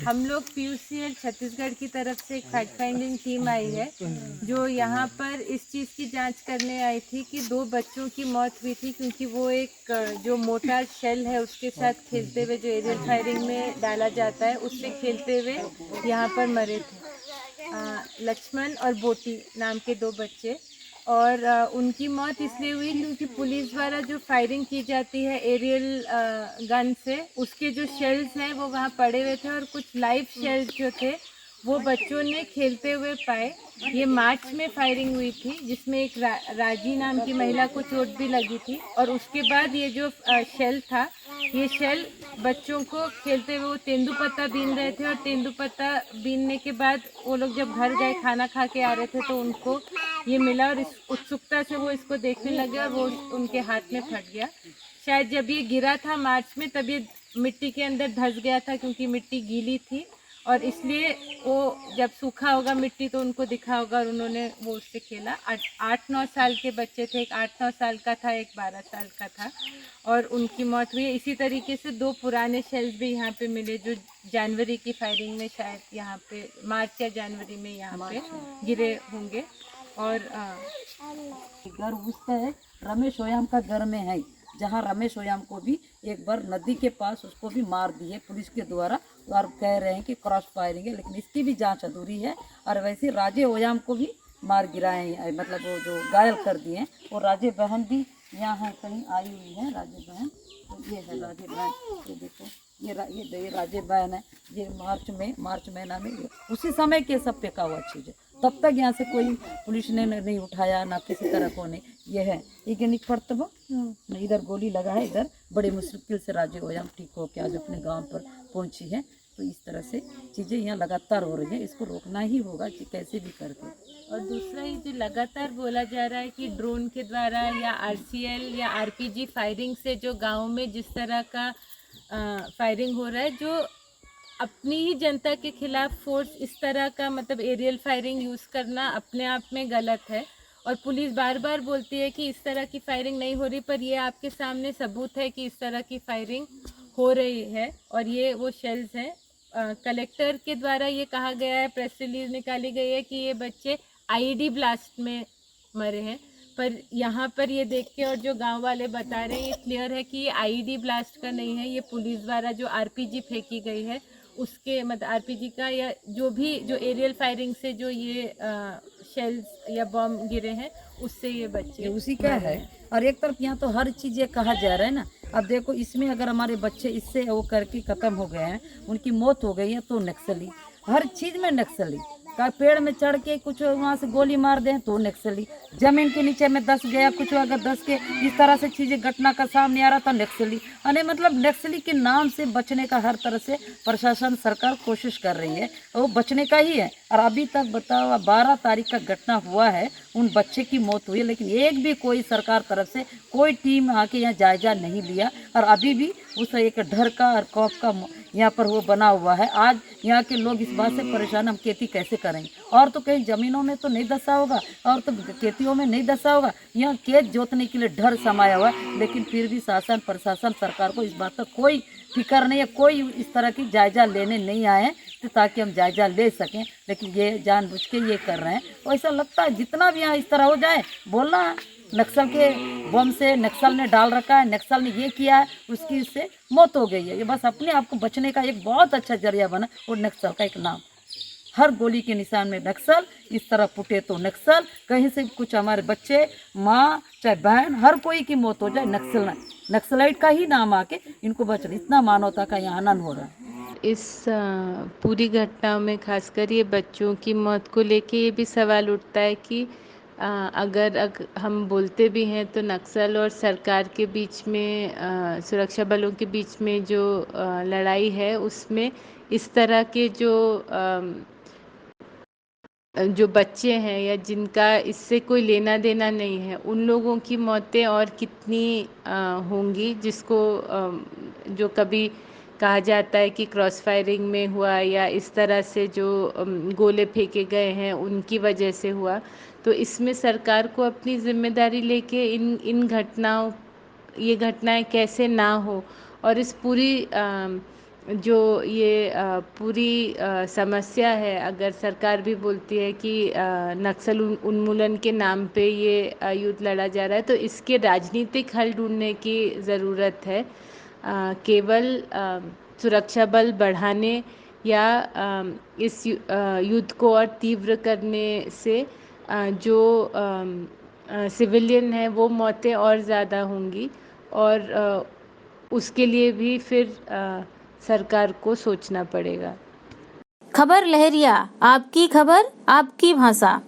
हम लोग पीयूसीएल छत्तीसगढ़ की तरफ से एक फैक्ट फाइंडिंग टीम आई है जो यहाँ पर इस चीज़ की जांच करने आई थी कि 2 बच्चों की मौत हुई थी क्योंकि वो एक जो मोटार शेल है उसके साथ खेलते हुए जो एरियल फायरिंग में डाला जाता है उससे खेलते हुए यहाँ पर मरे थे। लक्ष्मण और बोटी नाम के 2 बच्चे और उनकी मौत इसलिए हुई क्योंकि पुलिस द्वारा जो फायरिंग की जाती है एरियल गन से उसके जो शेल्स हैं वो वहाँ पड़े हुए थे और कुछ लाइव शेल्स जो थे वो बच्चों ने खेलते हुए पाए। ये मार्च में फायरिंग हुई थी जिसमें एक राजी नाम की महिला को चोट भी लगी थी और उसके बाद ये जो शेल था ये शेल बच्चों को खेलते हुए वो तेंदुपत्ता बीन रहे थे और तेंदुपत्ता बीनने के बाद वो लोग जब घर गए खाना खा के आ रहे थे तो उनको ये मिला और इस उत्सुकता से वो इसको देखने लगे और वो उनके हाथ में फट गया। शायद जब ये गिरा था मार्च में तब ये मिट्टी के अंदर धंस गया था क्योंकि मिट्टी गीली थी और इसलिए वो जब सूखा होगा मिट्टी तो उनको दिखा होगा और उन्होंने वो उससे खेला। 8-9 साल के बच्चे थे, एक 8-9 साल का था, एक 12 साल का था और उनकी मौत हुई। इसी तरीके से 2 पुराने शेल्स भी यहाँ पे मिले जो जनवरी की फायरिंग में शायद यहाँ पे मार्च या जनवरी में यहाँ पे गिरे होंगे। और घर उसका है रमेश ओयाम का घर में है जहाँ रमेश ओयाम को भी एक बार नदी के पास उसको भी मार दी है पुलिस के द्वारा और कह रहे हैं कि क्रॉस फायरिंग है लेकिन इसकी भी जांच अधूरी है। और वैसे राजे ओयाम को भी मार गिराए हैं मतलब वो जो घायल कर दिए हैं। और राजे बहन भी यहाँ है कहीं आई हुई है राजे बहन। तो ये है राजे बहन ये देखो ये राजे बहन है। ये मार्च महीना में उसी समय के सब फेंका हुआ चीज़ है तब तक यहाँ से कोई पुलिस ने नहीं उठाया ना किसी तरह को नहीं। ये है एक पड़तब इधर गोली लगा है इधर बड़े मुश्किल से राजे ओयाम ठीक हो के आज अपने गांव पर पहुंची है। तो इस तरह से चीज़ें यहाँ लगातार हो रही हैं इसको रोकना ही होगा कि कैसे भी करके। और दूसरा ये जो लगातार बोला जा रहा है कि ड्रोन के द्वारा या आरसीएल या आरपीजी फायरिंग से जो गाँव में जिस तरह का फायरिंग हो रहा है जो अपनी ही जनता के खिलाफ फोर्स इस तरह का मतलब एरियल फायरिंग यूज़ करना अपने आप में गलत है। और पुलिस बार बार बोलती है कि इस तरह की फायरिंग नहीं हो रही पर ये आपके सामने सबूत है कि इस तरह की फायरिंग हो रही है और ये वो शेल्स हैं। कलेक्टर के द्वारा ये कहा गया है, प्रेस रिलीज निकाली गई है कि ये बच्चे आईईडी ब्लास्ट में मरे हैं पर यहाँ पर ये देख के और जो गांव वाले बता रहे हैं ये क्लियर है कि ये आईईडी ब्लास्ट का नहीं है, ये पुलिस द्वारा जो आरपीजी फेंकी गई है उसके मतलब आरपीजी का या जो भी जो एरियल फायरिंग से जो ये शेल्स या बम गिरे हैं उससे ये बच्चे उसी का है। और एक तरफ यहाँ तो हर चीज़ ये कहा जा रहा है ना। अब देखो इसमें अगर हमारे बच्चे इससे वो करके ख़त्म हो गए हैं उनकी मौत हो गई है तो नक्सली हर चीज़ में नक्सली का पेड़ में चढ़ के कुछ वहाँ से गोली मार दें तो नक्सली जमीन के नीचे में दस गया कुछ अगर दस के इस तरह से चीज़ें घटना का सामने आ रहा था नक्सली अरे मतलब नक्सली के नाम से बचने का हर तरह से प्रशासन सरकार कोशिश कर रही है वो बचने का ही है। और अभी तक बताओ 12 तारीख का घटना हुआ है उन बच्चे की मौत हुई है लेकिन एक भी कोई सरकार तरफ से कोई टीम आके यहाँ जायजा नहीं लिया। और अभी भी उस एक डर का और खौफ का यहाँ पर वो बना हुआ है। आज यहाँ के लोग इस बात से परेशान हम खेती कैसे करेंगे और तो कहीं ज़मीनों में तो नहीं दसा होगा और तो खेतियों में नहीं दसा होगा यहाँ खेत जोतने के लिए डर समाया हुआ है। लेकिन फिर भी शासन प्रशासन सरकार को इस बात का कोई फिक्र नहीं है कोई इस तरह की जायजा लेने नहीं आए हैं तो ताकि हम जायजा ले सकें। लेकिन ये जानबूझ के ये कर रहे हैं तो ऐसा लगता है जितना भी यहाँ इस तरह हो जाए बोलना नक्सल के बम से नक्सल ने डाल रखा है नक्सल ने ये किया है उसकी इससे मौत हो गई है। ये बस अपने आप को बचने का एक बहुत अच्छा जरिया बना और नक्सल का एक नाम हर गोली के निशान में नक्सल इस तरह पुटे तो नक्सल कहीं से कुछ हमारे बच्चे माँ चाहे बहन हर कोई की मौत हो जाए नक्सलाइट का ही नाम आके इनको बच रहा इतना मानवता का यहाँ आनंद हो रहा है। इस पूरी घटना में खासकर ये बच्चों की मौत को लेके ये भी सवाल उठता है कि अगर हम बोलते भी हैं तो नक्सल और सरकार के बीच में सुरक्षा बलों के बीच में जो लड़ाई है उसमें इस तरह के जो बच्चे हैं या जिनका इससे कोई लेना देना नहीं है उन लोगों की मौतें और कितनी होंगी जिसको जो कभी कहा जाता है कि क्रॉस फायरिंग में हुआ या इस तरह से जो गोले फेंके गए हैं उनकी वजह से हुआ। तो इसमें सरकार को अपनी जिम्मेदारी लेके ये घटनाएं कैसे ना हो और इस पूरी जो ये पूरी समस्या है, अगर सरकार भी बोलती है कि नक्सल उन्मूलन के नाम पे ये युद्ध लड़ा जा रहा है, तो इसके राजनीतिक हल ढूंढने की ज़रूरत है। केवल सुरक्षा बल बढ़ाने या इस युद्ध को और तीव्र करने से जो सिविलियन है वो मौतें और ज़्यादा होंगी, और उसके लिए भी फिर सरकार को सोचना पड़ेगा। खबर लहरिया, आपकी खबर आपकी भाषा।